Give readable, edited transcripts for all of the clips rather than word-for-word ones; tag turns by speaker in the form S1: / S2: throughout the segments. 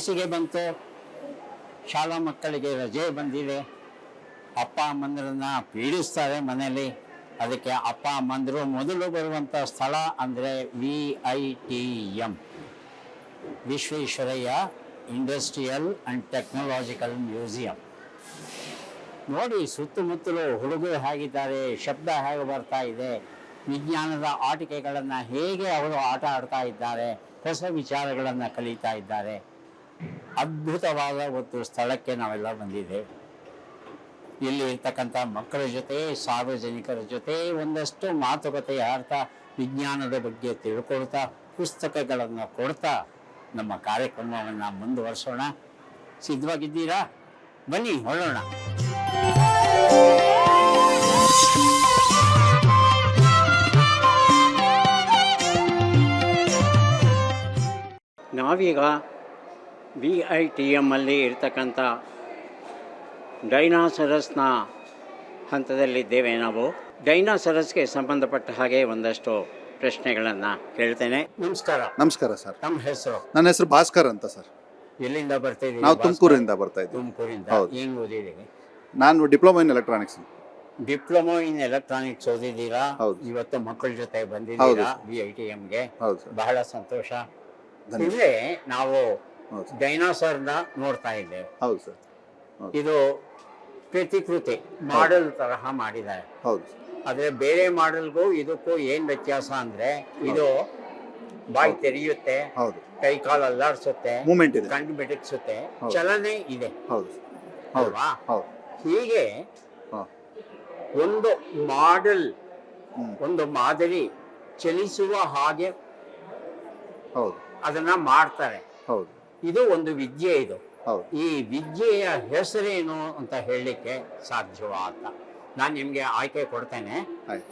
S1: ಬೇಸಿಗೆ ಬಂತು, ಶಾಲಾ ಮಕ್ಕಳಿಗೆ ರಜೆ ಬಂದಿದೆ, ಅಪ್ಪ ಅಮ್ಮಂದ್ರನ್ನ ಪೀಡಿಸ್ತಾರೆ ಮನೇಲಿ. ಅದಕ್ಕೆ ಅಪ್ಪ ಅಮ್ಮಂದರು ಮೊದಲು ಬರುವಂಥ ಸ್ಥಳ ಅಂದರೆ VITM, Visvesvaraya industrial and technological museum. ನೋಡಿ ಸುತ್ತಮುತ್ತಲು ಹುಡುಗರು ಹೇಗಿದ್ದಾರೆ, ಶಬ್ದ ಹೇಗೆ ಬರ್ತಾ ಇದೆ, ವಿಜ್ಞಾನದ ಆಟಿಕೆಗಳನ್ನು ಹೇಗೆ ಅವರು ಆಟ ಆಡ್ತಾ ಇದ್ದಾರೆ, ಹೊಸ ವಿಚಾರಗಳನ್ನು ಕಲಿತಾ ಇದ್ದಾರೆ. ಅದ್ಭುತವಾದ ಒಂದು ಸ್ಥಳಕ್ಕೆ ನಾವೆಲ್ಲ ಬಂದಿದ್ದೇವೆ. ಇಲ್ಲಿ ಇರ್ತಕ್ಕಂಥ ಮಕ್ಕಳ ಜೊತೆ, ಸಾರ್ವಜನಿಕರ ಜೊತೆ ಒಂದಷ್ಟು ಮಾತುಕತೆ ಆಡ್ತಾ, ವಿಜ್ಞಾನದ ಬಗ್ಗೆ ತಿಳ್ಕೊಳ್ತಾ, ಪುಸ್ತಕಗಳನ್ನು ಕೊಡ್ತಾ ನಮ್ಮ ಕಾರ್ಯಕ್ರಮವನ್ನು ಮುಂದುವರಿಸೋಣ. ಸಿದ್ಧವಾಗಿದ್ದೀರಾ? ಬನ್ನಿ ಹೊರಡೋಣ. ನಾವೀಗ VITM ಅಲ್ಲಿ ಇರ್ತಕ್ಕಂಥ ಡೈನಾಸರಸ್ನ ಹಂತದಲ್ಲಿದ್ದೇವೆ. ನಾವು ಡೈನಾಸರಸ್ಗೆ ಸಂಬಂಧಪಟ್ಟ ಹಾಗೆ ಒಂದಷ್ಟು ಪ್ರಶ್ನೆಗಳನ್ನು ಕೇಳ್ತೇನೆ. ನಮಸ್ಕಾರ.
S2: ನಮಸ್ಕಾರ ಸರ್.
S1: ನಮ್ಮ ಹೆಸರು?
S2: ನನ್ನ ಹೆಸರು ಭಾಸ್ಕರ್ ಅಂತ ಸರ್.
S1: ಎಲ್ಲಿಂದ ಬರ್ತಾ ಇದ್ದೀವಿ?
S2: ನಾವು ತುಮಕೂರಿಂದ ಬರ್ತಾ ಇದ್ದೀವಿ.
S1: ತುಮಕೂರಿಂದ. ಏನು ಓದಿದ್ದೀವಿ?
S2: ನಾನು diploma in electronics.
S1: Diploma in electronics ಓದಿದ್ದೀರಾ? ಇವತ್ತು ಮಕ್ಕಳ ಜೊತೆ ಬಂದಿದ್ದೀರಾ VITMಗೆ?
S2: ಹೌದು ಸರ್.
S1: ಬಹಳ ಸಂತೋಷ. ಇಲ್ಲೇ ನಾವು ಡೈನಾಸರ್ನ ನೋಡ್ತಾ ಇದ್ದೇವೆ.
S2: ಹೌದು ಸರ್.
S1: ಇದು ಪ್ರತಿಕೃತಿ ಮಾಡೆಲ್ ತರಹ ಮಾಡಿದ್ದಾರೆ.
S2: ಹೌದು.
S1: ಆದ್ರೆ ಬೇರೆ ಮಾಡೆಲ್ಗೂ ಇದಕ್ಕೂ ಏನ್ ವ್ಯತ್ಯಾಸ ಅಂದ್ರೆ, ಇದು ಬಾಯಿ ತೆರೆಯುತ್ತೆ,
S2: ಹೌದು,
S1: ಕೈ ಕಾಲು ಅಲ್ಲಾಡ್ಸುತ್ತೆ,
S2: ಮೂಮೆಂಟ್ ಇದೆ,
S1: ಕಣ್ಣು ಬೆಟಕ್ಸುತ್ತೆ, ಚಲನೆ ಇದೆ.
S2: ಹೌದು
S1: ಅಲ್ವಾ?
S2: ಹೌದು.
S1: ಹೀಗೆ ಒಂದು ಮಾಡೆಲ್, ಒಂದು ಮಾದರಿ ಚಲಿಸುವ ಹಾಗೆ
S2: ಹೌದು
S1: ಅದನ್ನ ಮಾಡ್ತಾರೆ.
S2: ಹೌದು.
S1: ಇದು ಒಂದು ವಿದ್ಯೆ. ಇದು
S2: ಹೌದು.
S1: ಈ ವಿದ್ಯೆಯ ಹೆಸರೇನು ಅಂತ ಹೇಳಲಿಕ್ಕೆ ಸಾಧ್ಯವಾದ. ನಾನು ನಿಮ್ಗೆ ಆಯ್ಕೆ ಕೊಡ್ತೇನೆ.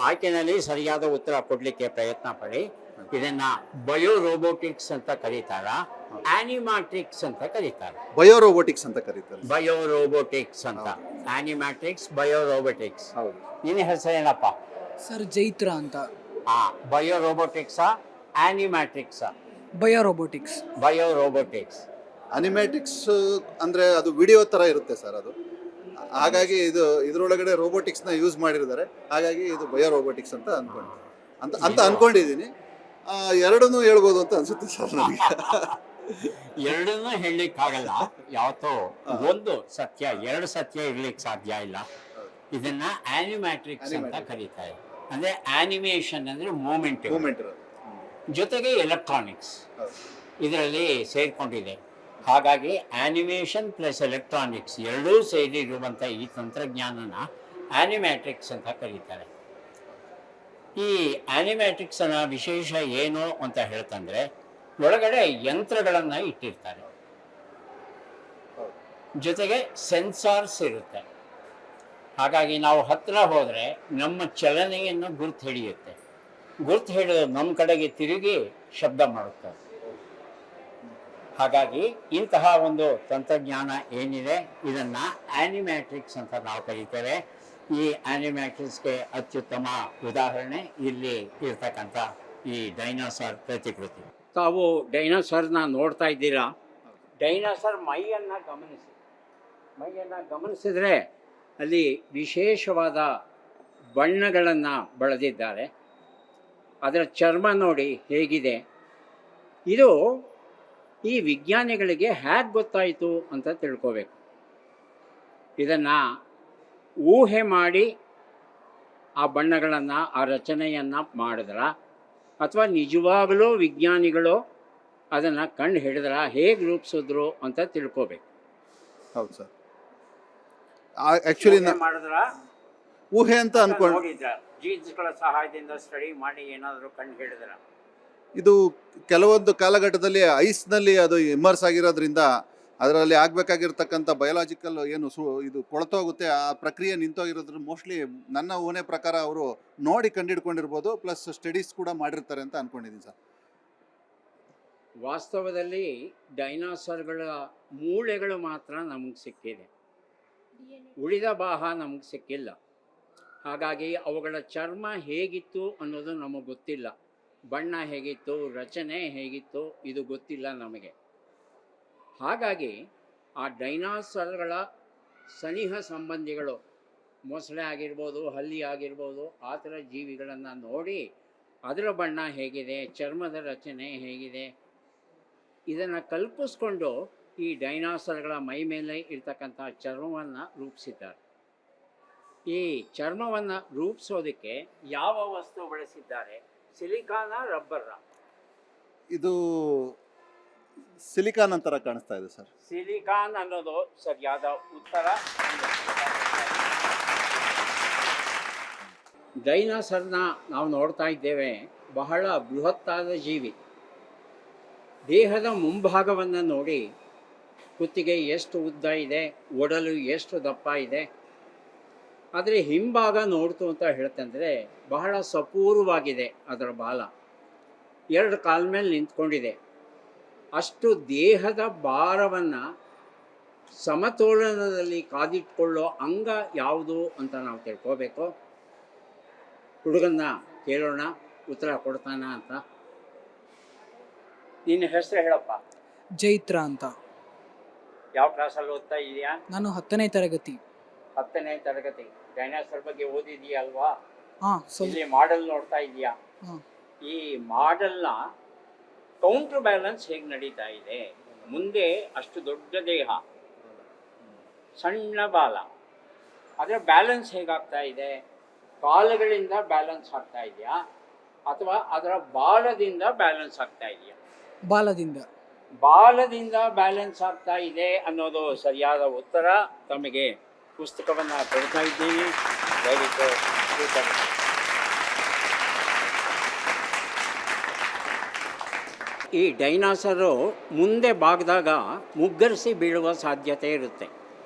S1: ಆಯ್ಕೆನಲ್ಲಿ ಸರಿಯಾದ ಉತ್ತರ ಕೊಡ್ಲಿಕ್ಕೆ ಪ್ರಯತ್ನ ಪಡಿ. ಇದನ್ನ ಬಯೋ ರೋಬೋಟಿಕ್ಸ್ ಅಂತ ಕರೀತಾರ, ಆನಿಮ್ಯಾಟ್ರಿಕ್ಸ್ ಅಂತ ಕರೀತಾರೆ.
S2: ಬಯೋ ರೋಬೋಟಿಕ್ಸ್ ಅಂತ ಕರೀತಾರೆ.
S1: ಬಯೋ ರೋಬೋಟಿಕ್ಸ್ ಅಂತ, ಆನಿಮ್ಯಾಟ್ರಿಕ್ಸ್, ಬಯೋ ರೋಬೋಟಿಕ್ಸ್.
S2: ಹೌದು.
S1: ನಿನ್ನ ಹೆಸರೇನಪ್ಪ?
S3: ಸರ್ ಜೈತ್ರ ಅಂತ.
S1: Bio robotics, animatronics?
S3: Bio robotics.
S1: Bio robotics.
S2: Animatics ಅಂದ್ರೆ ಅದು ವಿಡಿಯೋ ತರ ಇರುತ್ತೆ ಸರ್. ಅದು ಹಾಗಾಗಿ ಇದರೊಳಗಡೆ ರೋಬೋಟಿಕ್ಸ್ ನ ಯೂಸ್ ಮಾಡಿರ್ತಾರೆ. ಹಾಗಾಗಿ ಇದು ಬಯೋ ರೋಬೋಟಿಕ್ಸ್ ಅಂತ ಅನ್ಕೊಂಡಿದ್ದೀನಿ. ಎರಡನ್ನೂ ಹೇಳ್ಬೋದು ಅಂತ ಅನ್ಸುತ್ತೆ ಸರ್ ನನಗೆ.
S1: ಎರಡನ್ನೂ ಹೇಳಲಿಕ್ಕಾಗಲ್ಲ. ಯಾವತ್ತೋ ಒಂದು ಸತ್ಯ, ಎರಡು ಸತ್ಯ ಇರ್ಲಿಕ್ಕೆ ಸಾಧ್ಯ ಇಲ್ಲ. ಇದನ್ನ ಆನಿಮ್ಯಾಟ್ರಿಕ್ಸ್ ಅಂತ ಕರೀತಾರೆ. ಅಂದ್ರೆ ಆನಿಮೇಷನ್ ಅಂದ್ರೆ ಮೂಮೆಂಟ್ ಜೊತೆಗೆ ಎಲೆಕ್ಟ್ರಾನಿಕ್ಸ್ ಇದರಲ್ಲಿ ಸೇರ್ಕೊಂಡಿದೆ. ಹಾಗಾಗಿ ಆನಿಮೇಷನ್ ಪ್ಲಸ್ ಎಲೆಕ್ಟ್ರಾನಿಕ್ಸ್ ಎರಡೂ ಸೇರಿರುವಂಥ ಈ ತಂತ್ರಜ್ಞಾನನ ಆನಿಮ್ಯಾಟ್ರಿಕ್ಸ್ ಅಂತ ಕರೀತಾರೆ. ಈ ಆನಿಮ್ಯಾಟ್ರಿಕ್ಸ್ನ ವಿಶೇಷ ಏನು ಅಂತ ಹೇಳ್ತಂದ್ರೆ, ಒಳಗಡೆ ಯಂತ್ರಗಳನ್ನು ಇಟ್ಟಿರ್ತಾರೆ, ಜೊತೆಗೆ ಸೆನ್ಸಾರ್ಸ್ ಇರುತ್ತೆ. ಹಾಗಾಗಿ ನಾವು ಹತ್ತಿರ ಹೋದರೆ ನಮ್ಮ ಚಲನೆಯನ್ನು ಗುರ್ತು ಹಿಡಿಯುತ್ತೆ. ಗುರ್ತು ಹಿಡಿದು ನಮ್ಮ ಕಡೆಗೆ ತಿರುಗಿ ಶಬ್ದ ಮಾಡುತ್ತೆ. ಹಾಗಾಗಿ ಇಂತಹ ಒಂದು ತಂತ್ರಜ್ಞಾನ ಏನಿದೆ ಇದನ್ನ ಆನಿಮ್ಯಾಟ್ರಿಕ್ಸ್ ಅಂತ ನಾವು ಕರೀತೇವೆ. ಈ ಆನಿಮ್ಯಾಟ್ರಿಕ್ಸ್ಗೆ ಅತ್ಯುತ್ತಮ ಉದಾಹರಣೆ ಇಲ್ಲಿ ಇರ್ತಕ್ಕಂಥ ಈ ಡೈನಾಸರ್ ಪ್ರತಿಕೃತಿ. ತಾವು ಡೈನಾಸರ್ನ ನೋಡ್ತಾ ಇದ್ದೀರಾ. ಡೈನಾಸರ್ ಮೈಯನ್ನು ಗಮನಿಸಿದ್ರೆ ಅಲ್ಲಿ ವಿಶೇಷವಾದ ಬಣ್ಣಗಳನ್ನು ಬಳದಿದ್ದಾರೆ. ಅದರ ಚರ್ಮ ನೋಡಿ ಹೇಗಿದೆ. ಇದು ಈ ವಿಜ್ಞಾನಿಗಳಿಗೆ ಹೇಗೆ ಗೊತ್ತಾಯಿತು ಅಂತ ತಿಳ್ಕೋಬೇಕು. ಇದನ್ನು ಊಹೆ ಮಾಡಿ ಆ ಬಣ್ಣಗಳನ್ನು, ಆ ರಚನೆಯನ್ನು ಮಾಡಿದ್ರ, ಅಥವಾ ನಿಜವಾಗಲೂ ವಿಜ್ಞಾನಿಗಳು ಅದನ್ನು ಕಂಡು ಹಿಡಿದ್ರ, ಹೇಗೆ ರೂಪಿಸಿದ್ರು ಅಂತ ತಿಳ್ಕೋಬೇಕು.
S2: ಹೌದು ಸರ್. ಆ್ಯಕ್ಚುಲಿ
S1: ಮಾಡಿದ್ರ
S2: ಊಹೆ ಅಂತ ಅನ್ಕೊಂಡು
S1: ಜೀನ್ಸ್ಗಳ ಸಹಾಯದಿಂದ ಸ್ಟಡಿ ಮಾಡಿ ಏನಾದರೂ ಕಂಡು ಹಿಡಿದ್ರ.
S2: ಇದು ಕೆಲವೊಂದು ಕಾಲಘಟ್ಟದಲ್ಲಿ ಐಸ್ನಲ್ಲಿ ಅದು ಇಮ್ಮರ್ಸ್ ಆಗಿರೋದ್ರಿಂದ ಅದರಲ್ಲಿ ಆಗಬೇಕಾಗಿರ್ತಕ್ಕಂಥ ಬಯೋಲಾಜಿಕಲ್ ಏನು ಇದು ಕೊಳ್ತೋಗುತ್ತೆ, ಆ ಪ್ರಕ್ರಿಯೆ ನಿಂತೋಗಿರೋದ್ರ ಮೋಸ್ಟ್ಲಿ ನನ್ನ ಊಹೆ ಪ್ರಕಾರ ಅವರು ನೋಡಿ ಕಂಡಿಡ್ಕೊಂಡಿರ್ಬೋದು, ಪ್ಲಸ್ ಸ್ಟಡೀಸ್ ಕೂಡ ಮಾಡಿರ್ತಾರೆ ಅಂತ ಅನ್ಕೊಂಡಿದ್ದೀನಿ ಸರ್.
S1: ವಾಸ್ತವದಲ್ಲಿ ಡೈನಾಸರ್ಗಳ ಮೂಳೆಗಳು ಮಾತ್ರ ನಮಗೆ ಸಿಕ್ಕಿದೆ, ಉಳಿದ ಭಾಗ ನಮಗೆ ಸಿಕ್ಕಿಲ್ಲ. ಹಾಗಾಗಿ ಅವುಗಳ ಚರ್ಮ ಹೇಗಿತ್ತು ಅನ್ನೋದು ನಮಗೆ ಗೊತ್ತಿಲ್ಲ, ಬಣ್ಣ ಹೇಗಿತ್ತು, ರಚನೆ ಹೇಗಿತ್ತು ಇದು ಗೊತ್ತಿಲ್ಲ ನಮಗೆ. ಹಾಗಾಗಿ ಆ ಡೈನಾಸರ್ಗಳ ಸನಿಹ ಸಂಬಂಧಿಗಳು, ಮೊಸಳೆ ಆಗಿರ್ಬೋದು, ಹಲ್ಲಿ ಆಗಿರ್ಬೋದು, ಆ ಥರ ಜೀವಿಗಳನ್ನು ನೋಡಿ ಅದರ ಬಣ್ಣ ಹೇಗಿದೆ, ಚರ್ಮದ ರಚನೆ ಹೇಗಿದೆ, ಇದನ್ನು ಕಲ್ಪಿಸ್ಕೊಂಡು ಈ ಡೈನಾಸರ್ಗಳ ಮೈ ಮೇಲೆ ಇರ್ತಕ್ಕಂಥ ಚರ್ಮವನ್ನು ರೂಪಿಸಿದ್ದಾರೆ. ಈ ಚರ್ಮವನ್ನು ರೂಪಿಸೋದಕ್ಕೆ ಯಾವ ವಸ್ತು ಬಳಸಿದ್ದಾರೆ? ಸಿಲಿಕಾನ, ರಬ್ಬರ?
S2: ಇದು ಸಿಲಿಕಾನ್ ಅಂತರ ಕಾಣಿಸ್ತಾ ಇದೆ ಸರ್.
S1: ಸಿಲಿಕಾನ್ ಅನ್ನೋದು ಸರಿಯಾದ ಉತ್ತರ. ಡೈನಾಸರ್ನ ನಾವು ನೋಡ್ತಾ ಇದ್ದೇವೆ, ಬಹಳ ಬೃಹತ್ತಾದ ಜೀವಿ. ದೇಹದ ಮುಂಭಾಗವನ್ನು ನೋಡಿ ಕುತ್ತಿಗೆ ಎಷ್ಟು ಉದ್ದ ಇದೆ, ಒಡಲು ಎಷ್ಟು ದಪ್ಪ ಇದೆ. ಆದರೆ ಹಿಂಭಾಗ ನೋಡ್ತು ಅಂತ ಹೇಳ್ತಂದರೆ ಬಹಳ ಸಪೂರವಾಗಿದೆ. ಅದರ ಬಾಲ ಎರಡು ಕಾಲ ಮೇಲೆ ನಿಂತ್ಕೊಂಡಿದೆ. ಅಷ್ಟು ದೇಹದ ಭಾರವನ್ನು ಸಮತೋಲನದಲ್ಲಿ ಕಾದಿಟ್ಕೊಳ್ಳೋ ಅಂಗ ಯಾವುದು ಅಂತ ನಾವು ತಿಳ್ಕೋಬೇಕು. ಹುಡುಗನ್ನ ಕೇಳೋಣ, ಉತ್ತರ ಕೊಡ್ತಾನ ಅಂತ. ನಿನ್ನ ಹೆಸರು ಹೇಳಪ್ಪ.
S3: ಜೈತ್ರ ಅಂತ.
S1: ಯಾವ ಕ್ಲಾಸಲ್ಲಿ ಓದ್ತಾ ಇದೆಯಾ?
S3: ನಾನು 10ನೇ ತರಗತಿ.
S1: 10ನೇ ತರಗತಿ. ಡೈನಾಸರ್ ಬಗ್ಗೆ ಓದಿದೀಯ ಅಲ್ವಾ?
S3: ಸ್ವಲ್ಪ.
S1: ಇಲ್ಲಿ ಮಾಡೆಲ್ ನೋಡ್ತಾ ಇದೀಯಾ? ಈ ಮಾಡೆಲ್ನ ಕೌಂಟರ್ ಬ್ಯಾಲೆನ್ಸ್ ಹೇಗೆ ನಡೀತಾ ಇದೆ? ಮುಂದೆ ಅಷ್ಟು ದೊಡ್ಡ ದೇಹ, ಸಣ್ಣ ಬಾಲ, ಅದರ ಬ್ಯಾಲೆನ್ಸ್ ಹೇಗಾಗ್ತಾ ಇದೆ? ಕಾಲುಗಳಿಂದ ಬ್ಯಾಲೆನ್ಸ್ ಆಗ್ತಾ ಇದೆಯಾ ಅಥವಾ ಅದರ ಬಾಲದಿಂದ ಬ್ಯಾಲೆನ್ಸ್ ಆಗ್ತಾ ಇದೆಯಾ?
S3: ಬಾಲದಿಂದ.
S1: ಬಾಲದಿಂದ ಬ್ಯಾಲೆನ್ಸ್ ಆಗ್ತಾ ಇದೆ ಅನ್ನೋದು ಸರಿಯಾದ ಉತ್ತರ. ತಮಗೆ ಪುಸ್ತಕವನ್ನು ಕೊಡ್ತಾ ಇದ್ದೀನಿ, ದಯವಿಟ್ಟು ಸ್ವೀಕರಿಸಿ. ಈ ಡೈನಾಸರು ಮುಂದೆ ಬಾಗಿದಾಗ ಮುಗ್ಗರಿಸಿ ಬೀಳುವ ಸಾಧ್ಯತೆ ಇರುತ್ತೆ.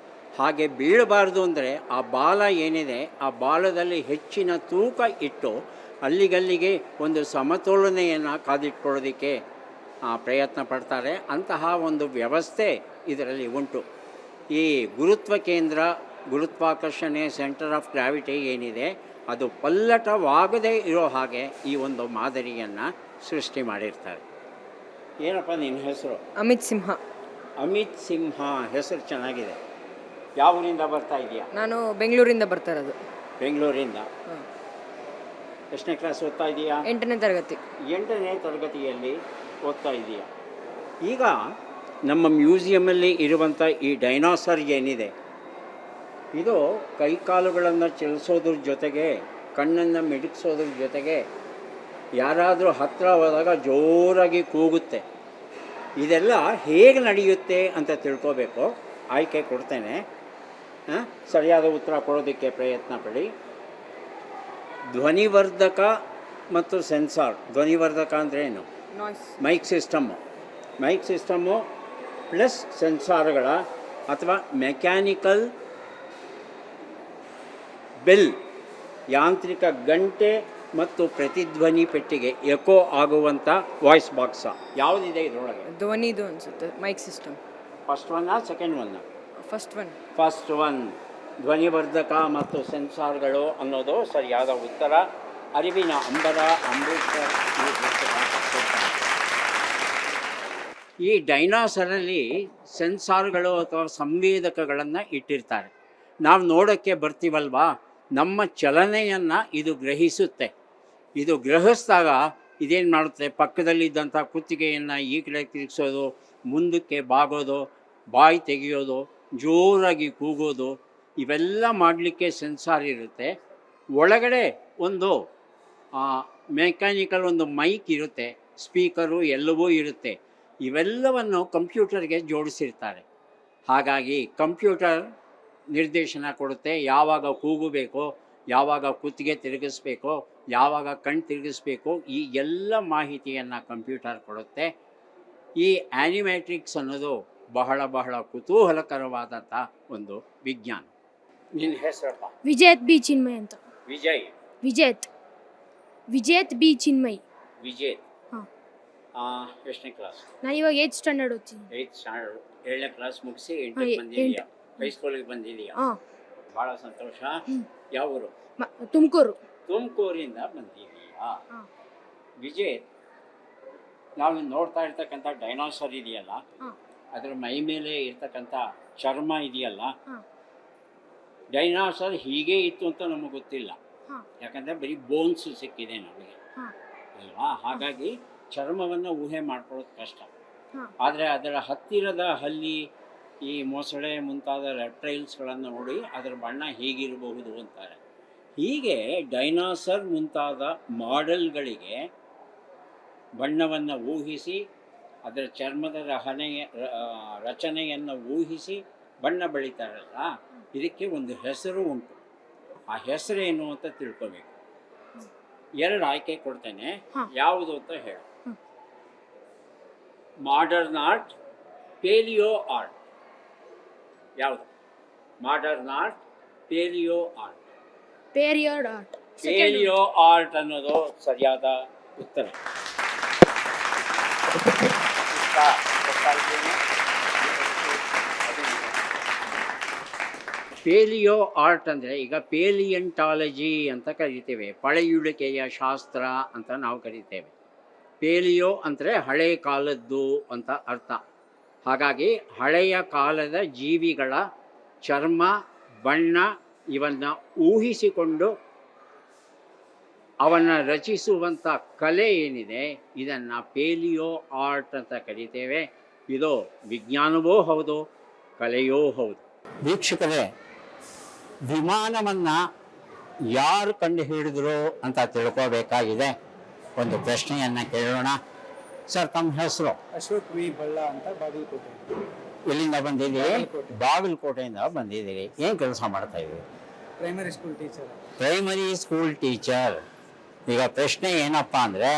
S1: ಹಾಗೆ ಬೀಳಬಾರ್ದು ಅಂದರೆ ಆ ಬಾಲ ಏನಿದೆ, ಆ ಬಾಲದಲ್ಲಿ ಹೆಚ್ಚಿನ ತೂಕ ಇಟ್ಟು ಅಲ್ಲಿಗಲ್ಲಿಗೆ ಒಂದು ಸಮತೋಲನೆಯನ್ನು ಕಾದಿಟ್ಕೊಳ್ಳೋದಕ್ಕೆ ಪ್ರಯತ್ನ ಪಡ್ತಾರೆ. ಅಂತಹ ಒಂದು ವ್ಯವಸ್ಥೆ ಇದರಲ್ಲಿ ಉಂಟು. ಈ ಗುರುತ್ವ ಕೇಂದ್ರ, ಗುರುತ್ವಾಕರ್ಷಣೆ, ಸೆಂಟರ್ ಆಫ್ ಗ್ರಾವಿಟಿ ಏನಿದೆ, ಅದು ಪಲ್ಲಟವಾಗದೇ ಇರೋ ಹಾಗೆ ಈ ಒಂದು ಮಾದರಿಯನ್ನು ಸೃಷ್ಟಿ ಮಾಡಿರ್ತಾರೆ. ಏನಪ್ಪ ನಿನ್ನ ಹೆಸರು?
S4: ಅಮಿತ್ ಸಿಂಹ.
S1: ಅಮಿತ್ ಸಿಂಹ, ಹೆಸರು ಚೆನ್ನಾಗಿದೆ. ಯಾವ ಊರಿಂದ ಬರ್ತಾ ಇದೆಯಾ?
S4: ನಾನು ಬೆಂಗಳೂರಿಂದ ಬರ್ತಾ ಇರೋದು.
S1: ಬೆಂಗಳೂರಿಂದ. ಎಷ್ಟನೇ ಕ್ಲಾಸ್ ಓದ್ತಾ ಇದೆಯಾ?
S4: 8ನೇ ತರಗತಿ.
S1: 8ನೇ ತರಗತಿಯಲ್ಲಿ ಓದ್ತಾ ಇದೆಯಾ? ಈಗ ನಮ್ಮ ಮ್ಯೂಸಿಯಮಲ್ಲಿ ಇರುವಂಥ ಈ ಡೈನಾಸರ್ ಏನಿದೆ, ಇದು ಕೈಕಾಲುಗಳನ್ನು ಚಲಿಸೋದ್ರ ಜೊತೆಗೆ, ಕಣ್ಣನ್ನು ಮಿಡುಕಿಸೋದ್ರ ಜೊತೆಗೆ, ಯಾರಾದರೂ ಹತ್ತಿರ ಹೋದಾಗ ಜೋರಾಗಿ ಕೂಗುತ್ತೆ. ಇದೆಲ್ಲ ಹೇಗೆ ನಡೆಯುತ್ತೆ ಅಂತ ತಿಳ್ಕೋಬೇಕು. ಆಯ್ಕೆ ಕೊಡ್ತೇನೆ, ಸರಿಯಾದ ಉತ್ತರ ಕೊಡೋದಕ್ಕೆ ಪ್ರಯತ್ನ ಪಡಿ. ಧ್ವನಿವರ್ಧಕ ಮತ್ತು ಸೆನ್ಸಾರ್. ಧ್ವನಿವರ್ಧಕ ಅಂದರೆ ಏನು?
S4: ನಾಯ್ಸ್.
S1: ಮೈಕ್ ಸಿಸ್ಟಮ್ಮು ಪ್ಲಸ್ ಸೆನ್ಸಾರ್ಗಳ ಅಥವಾ ಮೆಕ್ಯಾನಿಕಲ್ ಬೆಲ್, ಯಾಂತ್ರಿಕ ಗಂಟೆ ಮತ್ತು ಪ್ರತಿಧ್ವನಿ ಪೆಟ್ಟಿಗೆ, ಎಕೋ ಆಗುವಂಥ ವಾಯ್ಸ್ ಬಾಕ್ಸ ಯಾವುದಿದೆ ಇದರೊಳಗೆ?
S4: ಧ್ವನಿದು ಅನಿಸುತ್ತೆ, ಮೈಕ್ ಸಿಸ್ಟಮ್.
S1: ಫಸ್ಟ್ ಒನ್ನ, ಸೆಕೆಂಡ್ ಒನ್ನ?
S4: First one.
S1: ಧ್ವನಿವರ್ಧಕ ಮತ್ತು ಸೆನ್ಸಾರ್ಗಳು ಅನ್ನೋದು ಸರಿಯಾದ ಉತ್ತರ. ಅರಿವಿನ ಅಂಬರ ಅಂಬೇಡ್ಕರ್ ಈ ಡೈನಾಸರಲ್ಲಿ ಸೆನ್ಸಾರ್ಗಳು ಅಥವಾ ಸಂವೇದಕಗಳನ್ನು ಇಟ್ಟಿರ್ತಾರೆ. ನಾವು ನೋಡೋಕ್ಕೆ ಬರ್ತೀವಲ್ವಾ, ನಮ್ಮ ಚಲನೆಯನ್ನು ಇದು ಗ್ರಹಿಸುತ್ತೆ. ಇದು ಗ್ರಹಿಸಿದಾಗ ಇದೇನು ಮಾಡುತ್ತೆ, ಪಕ್ಕದಲ್ಲಿದ್ದಂಥ ಕುತ್ತಿಗೆಯನ್ನು ಈ ಕಡೆ ತಿರುಗಿಸೋದು, ಮುಂದಕ್ಕೆ ಬಾಗೋದು, ಬಾಯಿ ತೆಗೆಯೋದು, ಜೋರಾಗಿ ಕೂಗೋದು, ಇವೆಲ್ಲ ಮಾಡಲಿಕ್ಕೆ ಸೆನ್ಸಾರ್ ಇರುತ್ತೆ. ಒಳಗಡೆ ಒಂದು ಮೆಕ್ಯಾನಿಕಲ್ ಒಂದು ಮೈಕ್ ಇರುತ್ತೆ, ಸ್ಪೀಕರು ಎಲ್ಲವೂ ಇರುತ್ತೆ. ಇವೆಲ್ಲವನ್ನು ಕಂಪ್ಯೂಟರ್ಗೆ ಜೋಡಿಸಿರ್ತಾರೆ. ಹಾಗಾಗಿ ಕಂಪ್ಯೂಟರ್ ನಿರ್ದೇಶನ ಕೊಡುತ್ತೆ, ಯಾವಾಗ ಕೂಗಬೇಕೋ, ಯಾವಾಗ ಕುತ್ತಿಗೆ ತಿರುಗಿಸ್ಬೇಕೋ, ಯಾವಾಗ ಕಣ್ಣು ತಿರುಗಿಸ್ಬೇಕು, ಈ ಎಲ್ಲ ಮಾಹಿತಿಯನ್ನು ಕಂಪ್ಯೂಟರ್ ಕೊಡುತ್ತೆ. ಈ ಆ್ಯನಿಮ್ಯಾಟ್ರಿಕ್ಸ್ ಅನ್ನೋದು ಬಹಳ ಬಹಳ ಕುತೂಹಲಕರವಾದಂಥ ಒಂದು ವಿಜ್ಞಾನ. ನಿನ್ನ ಹೆಸರಪ್ಪ?
S5: ವಿಜೇತ್ ಬಿ ಚಿನ್ಮಯ್ ಅಂತ.
S1: ವಿಜಯ್?
S5: ವಿಜೇತ್ ಬಿ ಚಿನ್ಮಯ್.
S1: ವಿಜೇತ್. ಎಷ್ಟನೇ ಕ್ಲಾಸ್?
S5: ನಾನು ಇವಾಗ 8th ಸ್ಟ್ಯಾಂಡರ್ಡ್ ಓದ್ತೀನಿ.
S1: 8th standard. 7ನೇ ಕ್ಲಾಸ್ ಮುಗಿಸಿ 8ಕ್ಕೆ ಬಂದಿದೆಯಾ? ಹೈಸ್ಕೂಲಿಗೆ ಬಂದಿದೆಯಾ? ಭಾಳ ಸಂತೋಷ. ಯಾವ ಊರು?
S5: ತುಮಕೂರು.
S1: ತುಮಕೂರಿಂದ ಬಂದಿದೆಯಾ? ವಿಜಯ್, ನಾವು ನೋಡ್ತಾ ಇರ್ತಕ್ಕಂಥ ಡೈನಾಸರ್ ಇದೆಯಲ್ಲ, ಅದರ ಮೈ ಮೇಲೆ ಇರ್ತಕ್ಕಂಥ ಚರ್ಮ ಇದೆಯಲ್ಲ,
S5: ಹಾ.
S1: ಡೈನಾಸರ್ ಹೀಗೆ ಇತ್ತು ಅಂತ ನಮಗೆ ಗೊತ್ತಿಲ್ಲ,
S5: ಹಾ.
S1: ಯಾಕಂದರೆ ಬರೀ ಬೋನ್ಸ್ ಸಿಕ್ಕಿದೆ ನಮಗೆ
S5: ಹಾ.
S1: ಅಲ್ವಾ. ಹಾಗಾಗಿ ಚರ್ಮವನ್ನು ಊಹೆ ಮಾಡ್ಕೊಳ್ಳೋದು ಕಷ್ಟ.
S5: ಹಾ.
S1: ಆದರೆ ಅದರ ಹತ್ತಿರದ ಹಲ್ಲಿ, ಈ ಮೊಸಳೆ ಮುಂತಾದ ರೆಪ್ಟೈಲ್ಸ್ಗಳನ್ನು ನೋಡಿ ಅದರ ಬಣ್ಣ ಹೀಗಿರಬಹುದು ಅಂತಾರೆ. ಹೀಗೆ ಡೈನಾಸರ್ ಮುಂತಾದ ಮಾಡೆಲ್ಗಳಿಗೆ ಬಣ್ಣವನ್ನು ಊಹಿಸಿ, ಅದರ ಚರ್ಮದ ರಚನೆಯನ್ನು ಊಹಿಸಿ ಬಣ್ಣ ಬೆಳೀತಾರಲ್ಲ, ಇದಕ್ಕೆ ಒಂದು ಹೆಸರು ಉಂಟು. ಆ ಹೆಸರೇನು ಅಂತ ತಿಳ್ಕೋಬೇಕು. 2 ಆಯ್ಕೆ ಕೊಡ್ತೇನೆ,
S5: ಹಾ.
S1: ಯಾವುದು ಅಂತ ಹೇಳು. Modern art, paleo art. ಯಾವುದು? Modern art, paleo art.
S5: Period art.
S1: Paleo art ಅನ್ನೋದು ಸರಿಯಾದ ಉತ್ತರ. ಪೇಲಿಯೋ ಆರ್ಟ್ ಅಂದರೆ ಈಗ ಪೇಲಿಯಂಟಾಲಜಿ ಅಂತ ಕರಿತೇವೆ, ಪಳೆಯುಳಿಕೆಯ ಶಾಸ್ತ್ರ ಅಂತ ನಾವು ಕರಿತೇವೆ. ಪೇಲಿಯೋ ಅಂದರೆ ಹಳೆ ಕಾಲದ್ದು ಅಂತ ಅರ್ಥ. ಹಾಗಾಗಿ ಹಳೆಯ ಕಾಲದ ಜೀವಿಗಳ ಚರ್ಮ, ಬಣ್ಣ ಇವನ್ನು ಊಹಿಸಿಕೊಂಡು ಅವನ್ನು ರಚಿಸುವಂಥ ಕಲೆ ಏನಿದೆ, ಇದನ್ನು ಪೇಲಿಯೋ ಆರ್ಟ್ ಅಂತ ಕರಿತೇವೆ. ಇದು ವಿಜ್ಞಾನವೂ ಹೌದು, ಕಲೆಯೂ ಹೌದು. ವೀಕ್ಷಕರೇ, ವಿಮಾನವನ್ನು ಯಾರು ಕಂಡು ಹಿಡಿದ್ರು ಅಂತ ತಿಳ್ಕೋಬೇಕಾಗಿದೆ. ಒಂದು ಪ್ರಶ್ನೆಯನ್ನು ಕೇಳೋಣ. ಸರ್, ತಮ್ಮ ಹೆಸರು?
S6: ಅಶೋಕ್ ವಿ ಬಳ್ಳ ಅಂತ, ಬಾಗಲಕೋಟೆ.
S1: ಎಲ್ಲಿಂದ ಬಂದಿದ್ದೀರಿ? ಬಾಗಲಕೋಟೆಯಿಂದ ಬಂದಿದ್ದೀರಿ. ಏನು ಕೆಲಸ ಮಾಡ್ತಾ ಇದ್ದೀರಿ?
S6: Primary school teacher.
S1: Primary school teacher. ಈಗ ಪ್ರಶ್ನೆ ಏನಪ್ಪ ಅಂದರೆ,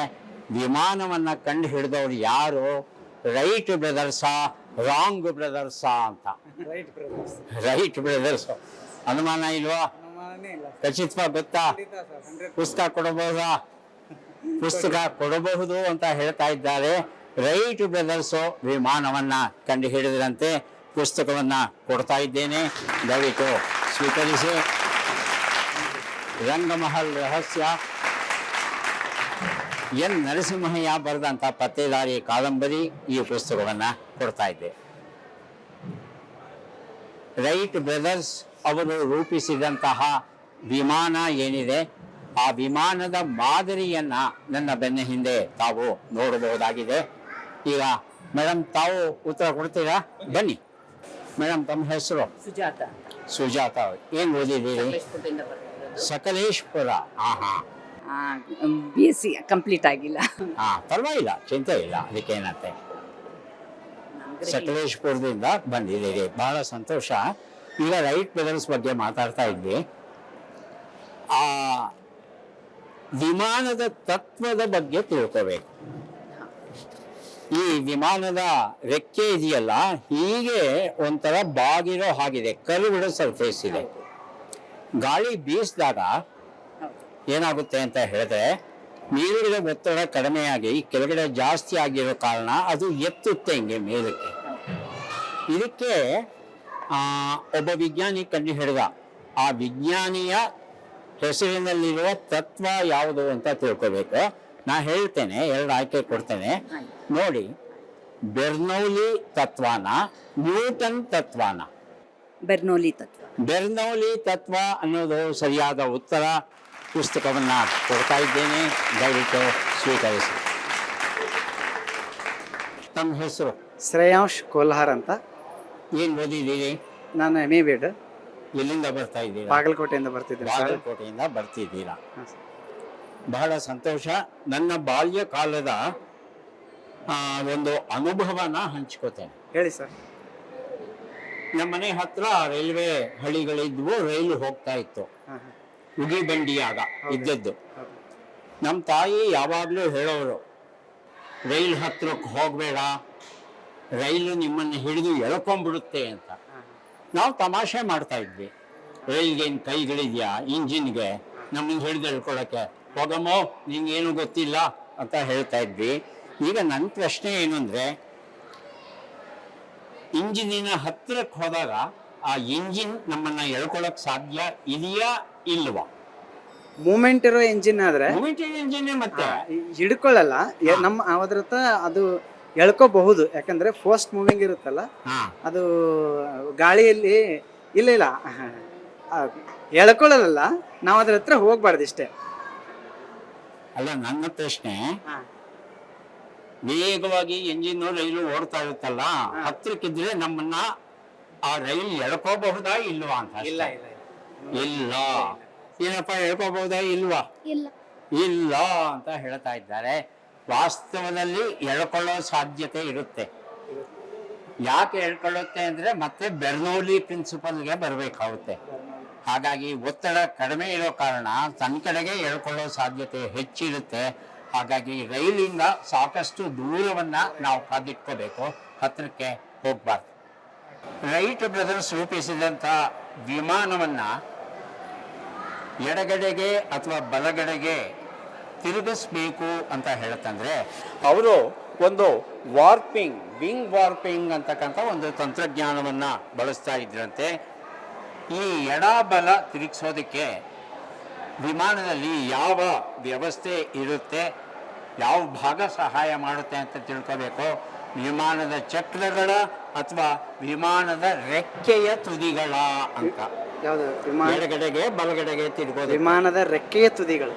S1: ವಿಮಾನವನ್ನು ಕಂಡು ಹಿಡಿದವ್ರು ಯಾರು? ರೈಟ್ ಬ್ರದರ್ಸಾ, ರಾಂಗ್ ಬ್ರದರ್ಸಾ ಅಂತ?
S6: Wright brothers.
S1: Wright brothers. ಅನುಮಾನ ಇಲ್ವಾ?
S6: ಅನುಮಾನನೇ ಇಲ್ಲ.
S1: ಖಚಿತವಾಗಿ ಗೊತ್ತಾ?
S6: ಖಂಡಿತ ಸರ್, 100%.
S1: ಪುಸ್ತಕ ಕೊಡಬಹುದಾ? ಪುಸ್ತಕ ಕೊಡಬಹುದು ಅಂತ ಹೇಳ್ತಾ ಇದ್ದಾರೆ. ರೈಟ್ ಬ್ರದರ್ಸು ವಿಮಾನವನ್ನು ಕಂಡು ಹಿಡಿದ್ರಂತೆ. ಪುಸ್ತಕವನ್ನು ಕೊಡ್ತಾ ಇದ್ದೇನೆ, ದಯವಿಟ್ಟು ಸ್ವೀಕರಿಸಿ. ರಂಗಮಹಲ್ ರಹಸ್ಯ, ಎನ್ ನರಸಿಂಹಯ್ಯ ಬರೆದಂಥ ಪತ್ತೇದಾರಿ ಕಾದಂಬರಿ, ಈ ಪುಸ್ತಕವನ್ನು ಕೊಡ್ತಾ ಇದ್ದೆ. ರೈಟ್ ಬ್ರದರ್ಸ್ ಅವರು ರೂಪಿಸಿದಂತಹ ವಿಮಾನ ಏನಿದೆ, ಆ ವಿಮಾನದ ಮಾದರಿಯನ್ನು ನನ್ನ ಬೆನ್ನ ಹಿಂದೆ ತಾವು ನೋಡಬಹುದಾಗಿದೆ. ಈಗ ಮೇಡಮ್, ತಾವು ಉತ್ತರ ಕೊಡ್ತೀರಾ? ಬನ್ನಿ ಮೇಡಮ್, ತಮ್ಮ ಹೆಸರು?
S7: ಸುಜಾತ.
S1: ಸುಜಾತ. ಏನು ಓದಿದ್ದೀರಿ?
S7: ಸಕಲೇಶ್ಪುರದಿಂದ ಬರ್ತಿರೋದು.
S1: ಸಕಲೇಶ್ಪುರ.
S7: BSc ಕಂಪ್ಲೀಟ್ ಆಗಿಲ್ಲ.
S1: ಪರವಾಗಿಲ್ಲ, ಚಿಂತೆ ಇಲ್ಲ, ಅದಕ್ಕೇನಂತೆ. ಸಕಲೇಶ್ಪುರದಿಂದ ಬಂದಿದ್ದೀರಿ, ಬಹಳ ಸಂತೋಷ. ಈಗ ರೈಟ್ ಬ್ರದರ್ಸ್ ಬಗ್ಗೆ ಮಾತಾಡ್ತಾ ಇದ್ವಿ. ಆ ವಿಮಾನದ ತತ್ವದ ಬಗ್ಗೆ ತಿಳ್ಕೋಬೇಕು. ಈ ವಿಮಾನದ ರೆಕ್ಕೆ ಇದೆಯಲ್ಲ, ಹೀಗೆ ಒಂಥರ ಬಾಗಿರೋ ಹಾಗಿದೆ, ಕರ್ವ್ಡ್ ಸರ್ಫೇಸ್ ಇದೆ. ಗಾಳಿ ಬೀಸಿದಾಗ ಏನಾಗುತ್ತೆ ಅಂತ ಹೇಳಿದ್ರೆ, ಮೇಲ್ಗಡೆ ಒತ್ತಡ ಕಡಿಮೆಯಾಗಿ ಕೆಳಗಡೆ ಜಾಸ್ತಿ ಆಗಿರೋ ಕಾರಣ ಅದು ಎತ್ತುತ್ತೆ ಹಿಂಗೆ ಮೇಲಕ್ಕೆ. ಇದಕ್ಕೆ ಒಬ್ಬ ವಿಜ್ಞಾನಿ ಕಂಡು ಹಿಡಿದ. ಆ ವಿಜ್ಞಾನಿಯ ಹೆಸರಿನಲ್ಲಿರುವ ತತ್ವ ಯಾವುದು ಅಂತ ತಿಳ್ಕೋಬೇಕು. ನಾ ಹೇಳ್ತೇನೆ, 2 ಆಯ್ಕೆ ಕೊಡ್ತೇನೆ, ನೋಡಿ. ಬೆರ್ನೌಲಿ ತತ್ವನ, ನ್ಯೂಟನ್ ತತ್ವನ?
S7: ಬೆರ್ನೌಲಿ ತತ್ವ.
S1: ಬೆರ್ನೌಲಿ ತತ್ವ ಅನ್ನೋದು ಸರಿಯಾದ ಉತ್ತರ. ಪುಸ್ತಕವನ್ನು ಕೊಡ್ತಾ ಇದ್ದೇನೆ, ದಯವಿಟ್ಟು ಸ್ವೀಕರಿಸಿ. ತಮ್ಮ ಹೆಸರು?
S6: ಶ್ರೇಯಾಂಶ್ ಕೋಲ್ಹಾರ್ ಅಂತ.
S1: ಏನು ಓದಿದ್ದೀರಿ?
S6: ನಾನು MA BEd.
S1: ಎಲ್ಲಿಂದ ಬರ್ತಾ ಇದ್ದೀರಾ?
S6: ಬಾಗಲಕೋಟೆಯಿಂದ ಬರ್ತಿದ್ದೀನಿ ಸರ್.
S1: ಬಾಗಲಕೋಟೆಯಿಂದ ಬರ್ತಿದ್ದೀರಾ?
S6: ಹಾಂ ಸರ್.
S1: ಬಹಳ ಸಂತೋಷ. ನನ್ನ ಬಾಲ್ಯ ಕಾಲದ ಒಂದು ಅನುಭವನ ಹಂಚ್ಕೋತೇನೆ.
S6: ಹೇಳಿ ಸರ್.
S1: ನಮ್ಮ ಮನೆ ಹತ್ರ ರೈಲ್ವೆ ಹಳಿಗಳಿದ್ವು, ರೈಲು ಹೋಗ್ತಾ ಇತ್ತು.
S6: ಹಾಂ ಹಾಂ.
S1: ಉಗಿಬಂಡಿಯಾಗ ಇದ್ದದ್ದು.
S6: ಹೌದು.
S1: ನಮ್ಮ ತಾಯಿ ಯಾವಾಗಲೂ ಹೇಳೋರು, ರೈಲ್ ಹತ್ರಕ್ಕೆ ಹೋಗಬೇಡ, ರೈಲು ನಿಮ್ಮನ್ನು ಹಿಡಿದು ಎಳ್ಕೊಂಡ್ಬಿಡುತ್ತೆ ಅಂತ. ನಾವು ತಮಾಷೆ ಮಾಡ್ತಾ ಇದ್ವಿ. ರೈಲ್ಗೇನು ಕೈಗಳಿದೆಯಾ ಇಂಜಿನ್ಗೆ ನಮ್ಮನ್ನು ಹಿಡಿದು ಎಳ್ಕೊಳ್ಳೋಕ್ಕೆ? ಹೋಗಮ್ಮೋ, ನಿಂಗೇನು ಗೊತ್ತಿಲ್ಲ ಅಂತ ಹೇಳ್ತಾ ಇದ್ವಿ. ಈಗ ನನ್ನ ಪ್ರಶ್ನೆ ಏನು ಅಂದರೆ, ಇಂಜಿನಿನ ಹತ್ತಿರಕ್ಕೆ ಹೋದಾಗ ಆ ಇಂಜಿನ್ ನಮ್ಮನ್ನು ಎಳ್ಕೊಳ್ಳೋಕೆ ಸಾಧ್ಯ ಇದೆಯಾ ಇಲ್ವಾ?
S6: ಮೂಮೆಂಟ್ ಇರೋ ಇಂಜಿನ್ ಆದ್ರೆ
S1: ಇಂಜಿನ್ ಮತ್ತೆ
S6: ಹಿಡ್ಕೊಳ್ಳಲ್ಲ. ನಮ್ಮ ಅದ್ರ ಹತ್ರ ಅದು ಎಳ್ಕೋಬಹುದು, ಯಾಕಂದ್ರೆ ಫಸ್ಟ್ ಮೂವಿಂಗ್ ಇರುತ್ತಲ್ಲ
S1: ಹಾ
S6: ಅದು ಗಾಳಿಯಲ್ಲಿ ಇಲ್ಲ ಇಲ್ಲ ಎಳ್ಕೊಳ್ಳಲ್ಲ, ನಾವು ಅದ್ರ ಹತ್ರ ಹೋಗ್ಬಾರ್ದು ಇಷ್ಟೇ.
S1: ಅಲ್ಲ, ನನ್ನ ಪ್ರಶ್ನೆ, ವೇಗವಾಗಿ ಎಂಜಿನ್ ರೈಲು ಓಡ್ತಾ ಇರುತ್ತಲ್ಲ, ಹತ್ರಕ್ಕಿದ್ರೆ ನಮ್ಮನ್ನ ಆ ರೈಲು ಎಳ್ಕೋಬಹುದಾ ಇಲ್ವಾ ಅಂತ ಅಷ್ಟೇ.
S6: ಇಲ್ಲ ಇಲ್ಲ
S1: ಇಲ್ಲ. ಏನಪ್ಪ, ಎಳ್ಕೋಬಹುದಾ ಇಲ್ವಾ?
S5: ಇಲ್ಲ.
S1: ಇಲ್ಲ ಅಂತ ಹೇಳ್ತಾ ಇದ್ದಾರೆ. ವಾಸ್ತವದಲ್ಲಿ ಎಳ್ಕೊಳ್ಳೋ ಸಾಧ್ಯತೆ ಇರುತ್ತೆ. ಯಾಕೆ ಎಳ್ಕೊಳ್ಳುತ್ತೆ ಅಂದ್ರೆ ಮತ್ತೆ ಬೆರ್ನೌಲಿ ಪ್ರಿನ್ಸಿಪಲ್ಗೆ ಬರಬೇಕಾಗುತ್ತೆ. ಹಾಗಾಗಿ ಒತ್ತಡ ಕಡಿಮೆ ಇರೋ ಕಾರಣ ತನ್ನ ಕಡೆಗೆ ಎಳ್ಕೊಳ್ಳೋ ಸಾಧ್ಯತೆ ಹೆಚ್ಚಿರುತ್ತೆ. ಹಾಗಾಗಿ ರೈಲಿಂದ ಸಾಕಷ್ಟು ದೂರವನ್ನ ನಾವು ಕಾದಿಟ್ಕೋಬೇಕು, ಹತ್ರಕ್ಕೆ ಹೋಗ್ಬಾರ್ದು. ರೈಟ್ ಬ್ರದರ್ಸ್ ರೂಪಿಸಿದಂಥ ವಿಮಾನವನ್ನ ಎಡಗಡೆಗೆ ಅಥವಾ ಬಲಗಡೆಗೆ ತಿರುಗಿಸ್ಬೇಕು ಅಂತ ಹೇಳ್ತಂದ್ರೆ ಅವರು ಒಂದು ವಾರ್ಪಿಂಗ್, ವಿಂಗ್ ವಾರ್ಪಿಂಗ್ ಅಂತಕ್ಕಂಥ ಒಂದು ತಂತ್ರಜ್ಞಾನವನ್ನ ಬಳಸ್ತಾ ಇದ್ರಂತೆ. ಈ ಎಡ ಬಲ ತಿರುಗಿಸೋದಕ್ಕೆ ವಿಮಾನದಲ್ಲಿ ಯಾವ ವ್ಯವಸ್ಥೆ ಇರುತ್ತೆ, ಯಾವ ಭಾಗ ಸಹಾಯ ಮಾಡುತ್ತೆ ಅಂತ ತಿಳ್ಕೋಬೇಕು. ವಿಮಾನದ ಚಕ್ರಗಳ ಅಥವಾ ವಿಮಾನದ ರೆಕ್ಕೆಯ ತುದಿಗಳ ಅಂತ.
S6: ಯಾವ್ದು
S1: ಎಡಗಡೆಗೆ ಬಲಗಡೆಗೆ ತಿರುಗೋದು.
S6: ವಿಮಾನದ ರೆಕ್ಕೆಯ ತುದಿಗಳು.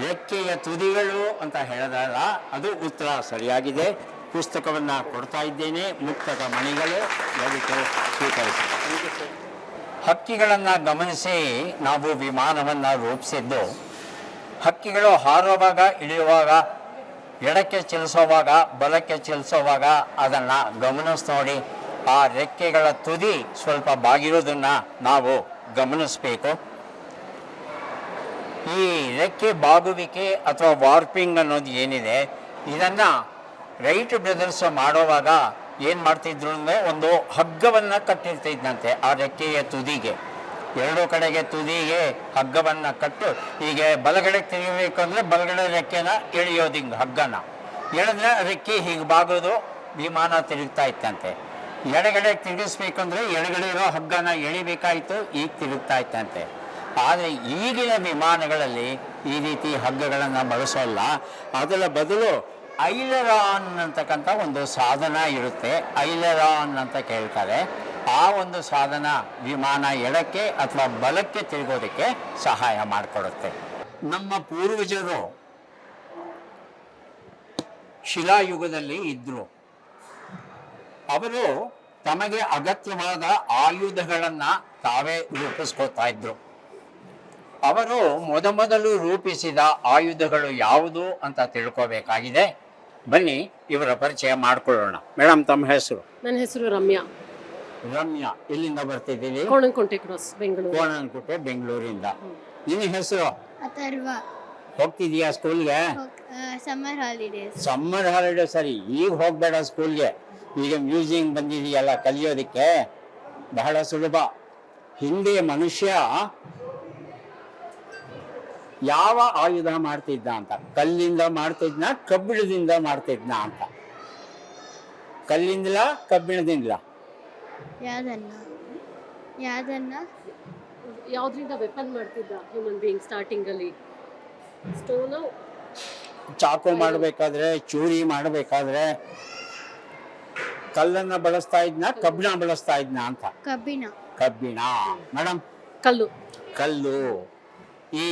S1: ರೆಕ್ಕೆಯ ತುದಿಗಳು ಅಂತ ಹೇಳಿದಾಗ ಅದು ಉತ್ತರ ಸರಿಯಾಗಿದೆ. ಪುಸ್ತಕವನ್ನ ಕೊಡ್ತಾ ಇದ್ದೇನೆ, ಮುಕ್ತಕ ಮಣಿಗಳು, ದಯವಿಟ್ಟು ಸ್ವೀಕರಿಸಿ. ಹಕ್ಕಿಗಳನ್ನ ಗಮನಿಸಿ ನಾವು ವಿಮಾನವನ್ನ ರೂಪಿಸಿದ್ದು. ಹಕ್ಕಿಗಳು ಹಾರುವಾಗ, ಇಳಿಯುವಾಗ, ಎಡಕ್ಕೆ ಚಲಿಸುವಾಗ, ಬಲಕ್ಕೆ ಚಲಿಸುವಾಗ ಅದನ್ನ ಗಮನಿಸಿ ನೋಡಿ. ಆ ರೆಕ್ಕೆಗಳ ತುದಿ ಸ್ವಲ್ಪ ಬಾಗಿರೋದನ್ನ ನಾವು ಗಮನಿಸಬೇಕು. ಈ ರೆಕ್ಕೆ ಬಾಗುವಿಕೆ ಅಥವಾ ವಾರ್ಪಿಂಗ್ ಅನ್ನೋದು ಏನಿದೆ, ಇದನ್ನ ರೈಟ್ ಬ್ರದರ್ಸ್ ಮಾಡುವಾಗ ಏನು ಮಾಡ್ತಿದ್ರು ಅಂದರೆ ಒಂದು ಹಗ್ಗವನ್ನು ಕಟ್ಟಿರ್ತಿದ್ದಂತೆ ಆ ರೆಕ್ಕೆಯ ತುದಿಗೆ. ಎರಡೂ ಕಡೆಗೆ ತುದಿಗೆ ಹಗ್ಗವನ್ನು ಕಟ್ಟು, ಹೀಗೆ ಬಲಗಡೆಗೆ ತೆಗಿಬೇಕು ಅಂದರೆ ಬಲಗಡೆ ರೆಕ್ಕೆನ ಎಳೆಯೋದು, ಹಿಂಗೆ ಹಗ್ಗನ ಎಳೆದ್ರೆ ರೆಕ್ಕೆ ಹೀಗೆ ಬಾಗೋದು, ವಿಮಾನ ತಿರುಗ್ತಾ ಇತ್ತಂತೆ. ಎಡಗಡೆ ತಿರುಗಿಸ್ಬೇಕಂದ್ರೆ ಎಡಗಡೆ ಇರೋ ಹಗ್ಗನ ಎಳಿಬೇಕಾಯ್ತು, ಈಗ ತಿರುಗ್ತಾ ಇತ್ತಂತೆ. ಆದರೆ ಈಗಿನ ವಿಮಾನಗಳಲ್ಲಿ ಈ ರೀತಿ ಹಗ್ಗಗಳನ್ನು ಬಳಸೋಲ್ಲ. ಅದರ ಬದಲು ಐಲರಾನ್ ಅಂತಕ್ಕಂಥ ಒಂದು ಸಾಧನ ಇರುತ್ತೆ. ಐಲರಾನ್ ಅಂತ ಕೇಳ್ತಾರೆ. ಆ ಒಂದು ಸಾಧನ ವಿಮಾನ ಎಡಕ್ಕೆ ಅಥವಾ ಬಲಕ್ಕೆ ತಿರುಗೋದಕ್ಕೆ ಸಹಾಯ ಮಾಡಿಕೊಡುತ್ತೆ. ನಮ್ಮ ಪೂರ್ವಜರು ಶಿಲಾಯುಗದಲ್ಲಿ ಇದ್ರು. ಅವರು ತಮಗೆ ಅಗತ್ಯವಾದ ಆಯುಧಗಳನ್ನ ತಾವೇ ರೂಪಿಸ್ಕೊತಾ ಇದ್ರು. ಅವರು ಮೊದಲು ರೂಪಿಸಿದ ಆಯುಧಗಳು ಯಾವುದು ಅಂತ ತಿಳ್ಕೋಬೇಕಾಗಿದೆ. ಬನ್ನಿ ಇವರ ಪರಿಚಯ ಮಾಡ್ಕೊಳ್ಳೋಣ. ಮೇಡಮ್, ತಮ್ಮ ಹೆಸರು?
S8: ನನ್ನ ಹೆಸರು ರಮ್ಯಾ.
S1: ರಮ್ಯಾ, ಎಲ್ಲಿಂದ ಬರ್ತಿದ್ದೀವಿ?
S8: ಕೋಣನಕುಂಟೆ ಕ್ರಾಸ್, ಬೆಂಗಳೂರು.
S1: ಕೋಣನಕುಂಟೆ, ಬೆಂಗಳೂರಿಂದ. ನಿನ್ನ ಹೆಸರು?
S5: ಅಥರ್ವ.
S1: ಹೋಗ್ತಿದೀಯಾ ಸ್ಕೂಲ್ಗೆ?
S5: Summer holidays.
S1: Summer holiday. ಸರಿ, ಈಗ ಹೋಗ್ಬೇಡ ಸ್ಕೂಲ್ಗೆ. ಈಗ ಮ್ಯೂಸಿಯಂ ಬಂದಿದೆಯಲ್ಲ, ಕಲಿಯೋದಕ್ಕೆ ಬಹಳ ಸುಲಭ. ಹಿಂದೆ ಮನುಷ್ಯ ಯಾವ ಆಯುಧ ಮಾಡ್ತಿದ್ದ ಅಂತ, ಕಲ್ಲಿಂದ ಮಾಡ್ತಿದ್ನ, ಕಬ್ಬಿಣದಿಂದ ಮಾಡ್ತಿದ್ನ ಅಂತ? ಕಲ್ಲಿಂದಲ, ಕಬ್ಬಿಣದಿಂದಲ?
S5: ಯಾವ್ದನ್ನ
S8: ಯಾವ್ದ್ರಿಂದ ವೆಪನ್ ಮಾಡ್ತಿದ್ದ ಹ್ಯೂಮನ್ ಬೀಯಿಂಗ್ ಸ್ಟಾರ್ಟಿಂಗ್ ಅಲ್ಲಿ? ಸ್ಟೋನು,
S1: ಚಾಕು ಮಾಡಬೇಕಾದ್ರೆ, ಚೂರಿ ಮಾಡಬೇಕಾದ್ರೆ ಕಲ್ಲನ್ನ ಬಳಸ್ತಾ ಇದ್ನ, ಕಬ್ಬಿಣ ಬಳಸ್ತಾ ಇದ್ನ ಅಂತ? ಕಬ್ಬಿಣ. ಮೇಡಮ್?
S8: ಕಲ್ಲು.
S1: ಕಲ್ಲು. ಈ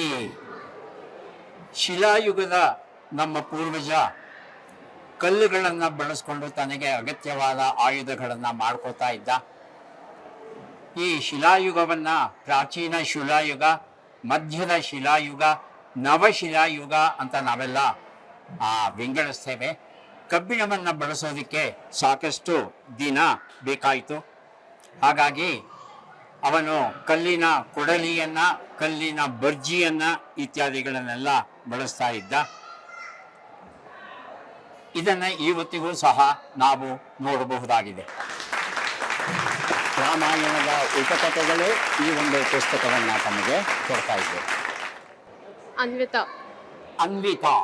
S1: ಶಿಲಾಯುಗದ ನಮ್ಮ ಪೂರ್ವಜ ಕಲ್ಲುಗಳನ್ನ ಬಳಸ್ಕೊಂಡು ತನಗೆ ಅಗತ್ಯವಾದ ಆಯುಧಗಳನ್ನ ಮಾಡ್ಕೋತಾ ಇದ್ದ. ಈ ಶಿಲಾಯುಗವನ್ನ ಪ್ರಾಚೀನ ಶಿಲಾಯುಗ, ಮಧ್ಯದ ಶಿಲಾಯುಗ, ನವಶಿಲಾಯುಗ ಅಂತ ನಾವೆಲ್ಲ ವಿಂಗಡಿಸ್ತೇವೆ. ಕಬ್ಬಿಣವನ್ನ ಬಳಸೋದಕ್ಕೆ ಸಾಕಷ್ಟು ದಿನ ಬೇಕಾಯಿತು. ಹಾಗಾಗಿ ಅವನು ಕಲ್ಲಿನ ಕೊಡಲಿಯನ್ನ, ಕಲ್ಲಿನ ಬರ್ಜಿಯನ್ನ ಇತ್ಯಾದಿಗಳನ್ನೆಲ್ಲ ಬಳಸ್ತಾ ಇದ್ದ. ಇದನ್ನ ಇವತ್ತಿಗೂ ಸಹ ನಾವು ನೋಡಬಹುದಾಗಿದೆ. ರಾಮಾಯಣದ ಉಪಕಥೆಗಳು ಈ ಒಂದು ಪುಸ್ತಕವನ್ನ ತಮಗೆ ಕೊಡ್ತಾ ಇದ್ದೆ.
S8: ಅನ್ವಿತಾ.
S1: ಅನ್ವಿತಾ,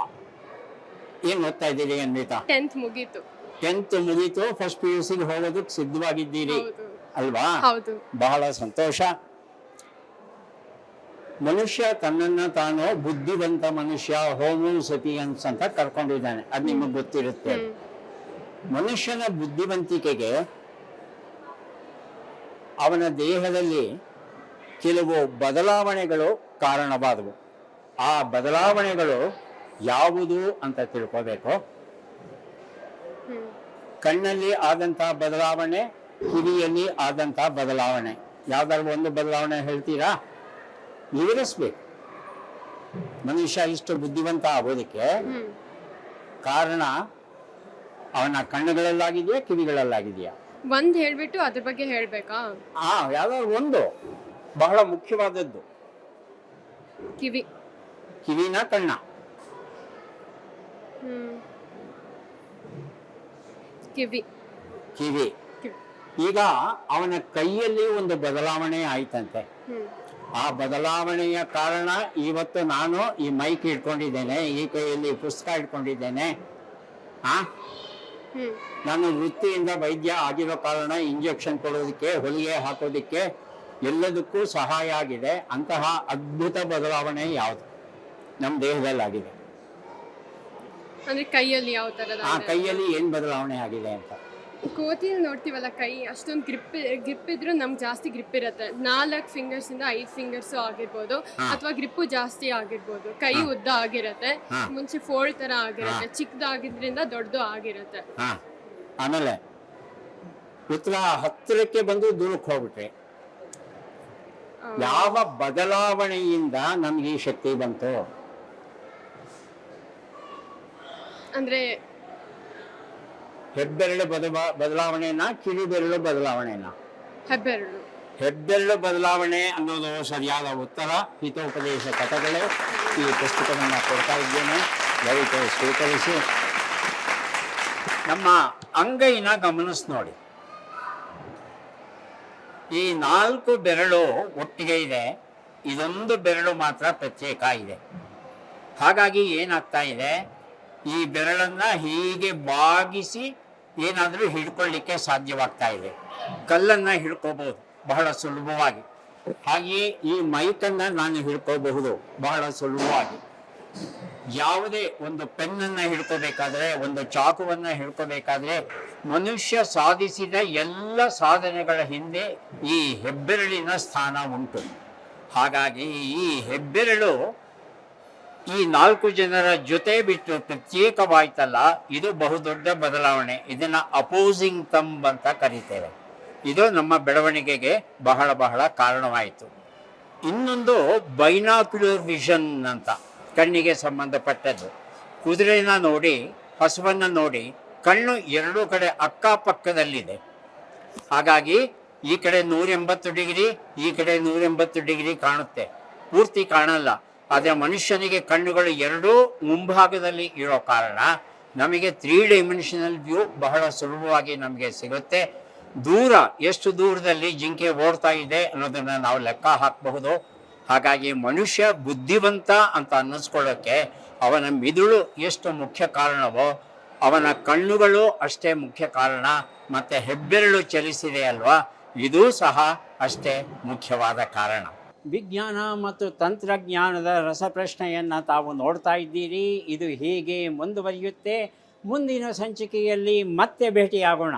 S1: ಏನ್ ಓದ್ತಾ ಇದ್ದೀರಿ ಅನ್ವಿತಾ?
S8: 10th ಮುಗೀತು.
S1: 10th ಮುಗೀತು, ಫಸ್ಟ್ PUC ಹೋಗೋದಕ್ಕೆ ಸಿದ್ಧವಾಗಿದ್ದೀರಿ ಅಲ್ವಾ?
S8: ಹೌದು.
S1: ಬಹಳ ಸಂತೋಷ. ಮನುಷ್ಯ ತನ್ನನ್ನ ತಾನು ಬುದ್ಧಿವಂತ ಮನುಷ್ಯ, ಹೋಮೋ ಸಪಿಯನ್ಸ್ ಅಂತ ಕರ್ಕೊಂಡಿದ್ದಾನೆ. ಅದು ನಿಮಗೆ ಗೊತ್ತಿರುತ್ತೆ. ಮನುಷ್ಯನ ಬುದ್ಧಿವಂತಿಕೆಗೆ ಅವನ ದೇಹದಲ್ಲಿ ಕೆಲವು ಬದಲಾವಣೆಗಳು ಕಾರಣವಾದವು. ಆ ಬದಲಾವಣೆಗಳು ಯಾವುದು ಅಂತ ತಿಳ್ಕೋಬೇಕು. ಕಣ್ಣಲ್ಲಿ ಆದಂಥ ಬದಲಾವಣೆ, ಕಿವಿಯಲ್ಲಿ ಆದಂಥ ಬದಲಾವಣೆ, ಯಾವ್ದಾದ್ರು ಒಂದು ಬದಲಾವಣೆ ಹೇಳ್ತೀರಾ? ವಿವರಿಸ್ಬೇಕು. ಮನುಷ್ಯ ಇಷ್ಟು ಬುದ್ಧಿವಂತ ಆಗೋದಕ್ಕೆ ಕಾರಣ ಅವನ ಕಣ್ಣುಗಳಲ್ಲಾಗಿದೆಯಾ, ಕಿವಿಗಳಲ್ಲಾಗಿದೆಯಾ?
S8: ಒಂದ್ ಹೇಳ್ಬಿಟ್ಟು ಅದ್ರ ಬಗ್ಗೆ ಹೇಳ್ಬೇಕಾ?
S1: ಯಾವ್ದಾದ್ರು ಒಂದು ಬಹಳ ಮುಖ್ಯವಾದದ್ದು.
S8: ಕಿವಿ.
S1: ಕಿವಿನ ಕಣ್ಣ?
S8: ಕಿವಿ.
S1: ಕಿವಿ. ಈಗ ಅವನ ಕೈಯಲ್ಲಿ ಒಂದು ಬದಲಾವಣೆ ಆಯ್ತಂತೆ. ಆ ಬದಲಾವಣೆಯ ಕಾರಣ ಇವತ್ತು ನಾನು ಈ ಮೈಕ್ ಇಟ್ಕೊಂಡಿದ್ದೇನೆ, ಈ ಕೈಯಲ್ಲಿ ಪುಸ್ತಕ ಇಟ್ಕೊಂಡಿದ್ದೇನೆ. ನಾನು ವೃತ್ತಿಯಿಂದ ವೈದ್ಯ ಆಗಿರೋ ಕಾರಣ ಇಂಜೆಕ್ಷನ್ ಕೊಡೋದಕ್ಕೆ, ಹೊಲಿಗೆ ಹಾಕೋದಕ್ಕೆ ಎಲ್ಲದಕ್ಕೂ ಸಹಾಯ ಆಗಿದೆ. ಅಂತಹ ಅದ್ಭುತ ಬದಲಾವಣೆ ಯಾವುದು ನಮ್ಮ ದೇಹದಲ್ಲಾಗಿದೆ?
S8: ಅಂದ್ರೆ ಕೈಯಲ್ಲಿ ಯಾವ ತರ?
S1: ಕೈಯಲ್ಲಿ ಏನ್ ಬದಲಾವಣೆ ಆಗಿದೆ ಅಂತ.
S8: ಕೋತಿಯಲ್ಲಿ ನೋಡ್ತೀವಲ್ಲ, ಕೈ ಅಷ್ಟೊಂದು ಗ್ರಿಪ್ ಇದ್ರೂ ನಮ್ಗೆ ಜಾಸ್ತಿ ಗ್ರಿಪ್ ಇರುತ್ತೆ. 4 ಫಿಂಗರ್ಸ್ ಇಂದ 5 ಫಿಂಗರ್ಸ್ ಆಗಿರ್ಬೋದು, ಅಥವಾ ಗ್ರಿಪ್ಪು ಜಾಸ್ತಿ ಆಗಿರ್ಬೋದು. ಕೈ ಉದ್ದ ಆಗಿರತ್ತೆ, ಮುಂಚೆ ಫೋಲ್ಡ್ ತರ ಆಗಿರತ್ತೆ, ಚಿಕ್ಕದಾಗಿದ್ರಿಂದ ದೊಡ್ಡದು ಆಗಿರತ್ತೆ.
S1: ಆಮೇಲೆ ಉತ್ತರ ಹತ್ತಿರಕ್ಕೆ ಬಂದು ದೂರಕ್ಕೆ ಹೋಗ್ಬಿಟ್ರೆ ಯಾವ ಬದಲಾವಣೆಯಿಂದ ನಮ್ಗೆ ಈ ಶಕ್ತಿ ಬಂತು?
S8: ಅಂದ್ರೆ
S1: ಹೆಬ್ಬೆರಳು ಬದಲಾವಣೆನಾ, ಕಿವಿ ಬೆರಳು ಬದಲಾವಣೆನಾ?
S8: ಹೆಬ್ಬೆರಳು.
S1: ಹೆಬ್ಬೆರಳು ಬದಲಾವಣೆ ಅನ್ನೋದು ಸರಿಯಾದ ಉತ್ತರ. ಹಿತೋಪದೇಶ ಕಥೆಗಳೇ ಈ ಪುಸ್ತಕವನ್ನು ಕೊಡ್ತಾ ಇದ್ದೇನೆ, ದಯವಿಟ್ಟು ಸ್ವೀಕರಿಸಿ. ನಮ್ಮ ಅಂಗೈನ ಗಮನಿಸಿ ನೋಡಿ. ಈ 4 ಬೆರಳು ಒಟ್ಟಿಗೆ ಇದೆ, ಇದೊಂದು ಬೆರಳು ಮಾತ್ರ ಪ್ರತ್ಯೇಕ ಇದೆ. ಹಾಗಾಗಿ ಏನಾಗ್ತಾ ಇದೆ, ಈ ಬೆರಳನ್ನ ಹೀಗೆ ಬಾಗಿಸಿ ಏನಾದರೂ ಹಿಡ್ಕೊಳ್ಳಿಕ್ಕೆ ಸಾಧ್ಯವಾಗ್ತಾ ಇದೆ. ಕಲ್ಲನ್ನ ಹಿಡ್ಕೋಬಹುದು ಬಹಳ ಸುಲಭವಾಗಿ. ಹಾಗೆಯೇ ಈ ಮೈಕನ್ನ ನಾನು ಹಿಡ್ಕೋಬಹುದು ಬಹಳ ಸುಲಭವಾಗಿ. ಯಾವುದೇ ಒಂದು ಪೆನ್ನನ್ನ ಹಿಡ್ಕೋಬೇಕಾದ್ರೆ, ಒಂದು ಚಾಕುವನ್ನ ಹಿಡ್ಕೋಬೇಕಾದ್ರೆ, ಮನುಷ್ಯ ಸಾಧಿಸಿದ ಎಲ್ಲ ಸಾಧನೆಗಳ ಹಿಂದೆ ಈ ಹೆಬ್ಬೆರಳಿನ ಸ್ಥಾನ ಉಂಟು. ಹಾಗಾಗಿ ಈ ಹೆಬ್ಬೆರಳು ಈ 4 ಜನರ ಜೊತೆ ಬಿಟ್ಟು ಪ್ರತ್ಯೇಕವಾಯ್ತಲ್ಲ, ಇದು ಬಹುದೊಡ್ಡ ಬದಲಾವಣೆ. ಇದನ್ನ ಅಪೋಸಿಂಗ್ ಥಂಬ್ ಅಂತ ಕರೀತೇವೆ. ಇದು ನಮ್ಮ ಬೆಳವಣಿಗೆಗೆ ಬಹಳ ಬಹಳ ಕಾರಣವಾಯಿತು. ಇನ್ನೊಂದು ಬೈನಾಕ್ಯುಲರ್ ವಿಷನ್ ಅಂತ, ಕಣ್ಣಿಗೆ ಸಂಬಂಧಪಟ್ಟದ್ದು. ಕುದುರೆನ ನೋಡಿ, ಹಸುವನ್ನು ನೋಡಿ, ಕಣ್ಣು 2 ಕಡೆ ಅಕ್ಕಪಕ್ಕದಲ್ಲಿದೆ. ಹಾಗಾಗಿ ಈ ಕಡೆ 180 ಡಿಗ್ರಿ, ಈ ಕಡೆ 180 ಡಿಗ್ರಿ ಕಾಣುತ್ತೆ, ಪೂರ್ತಿ ಕಾಣಲ್ಲ. ಆದರೆ ಮನುಷ್ಯನಿಗೆ ಕಣ್ಣುಗಳು 2 ಮುಂಭಾಗದಲ್ಲಿ ಇರೋ ಕಾರಣ ನಮಗೆ 3 ಡೈಮೆನ್ಷನಲ್ ವ್ಯೂ ಬಹಳ ಸುಲಭವಾಗಿ ನಮಗೆ ಸಿಗುತ್ತೆ. ದೂರ, ಎಷ್ಟು ದೂರದಲ್ಲಿ ಜಿಂಕೆ ಓಡ್ತಾ ಇದೆ ಅನ್ನೋದನ್ನು ನಾವು ಲೆಕ್ಕ ಹಾಕಬಹುದು. ಹಾಗಾಗಿ ಮನುಷ್ಯ ಬುದ್ಧಿವಂತ ಅಂತ ಅನ್ನಿಸ್ಕೊಳ್ಳೋಕ್ಕೆ ಅವನ ಮಿದುಳು ಎಷ್ಟು ಮುಖ್ಯ ಕಾರಣವೋ, ಅವನ ಕಣ್ಣುಗಳು ಅಷ್ಟೇ ಮುಖ್ಯ ಕಾರಣ. ಮತ್ತು ಹೆಬ್ಬೆರಳು ಚಲಿಸಿದೆ ಅಲ್ವಾ, ಇದೂ ಸಹ ಅಷ್ಟೇ ಮುಖ್ಯವಾದ ಕಾರಣ. ವಿಜ್ಞಾನ ಮತ್ತು ತಂತ್ರಜ್ಞಾನದ ರಸಪ್ರಶ್ನೆಯನ್ನು ತಾವು ನೋಡ್ತಾ ಇದ್ದೀರಿ. ಇದು ಹೀಗೆ ಮುಂದುವರಿಯುತ್ತೆ. ಮುಂದಿನ ಸಂಚಿಕೆಯಲ್ಲಿ ಮತ್ತೆ ಭೇಟಿಯಾಗೋಣ.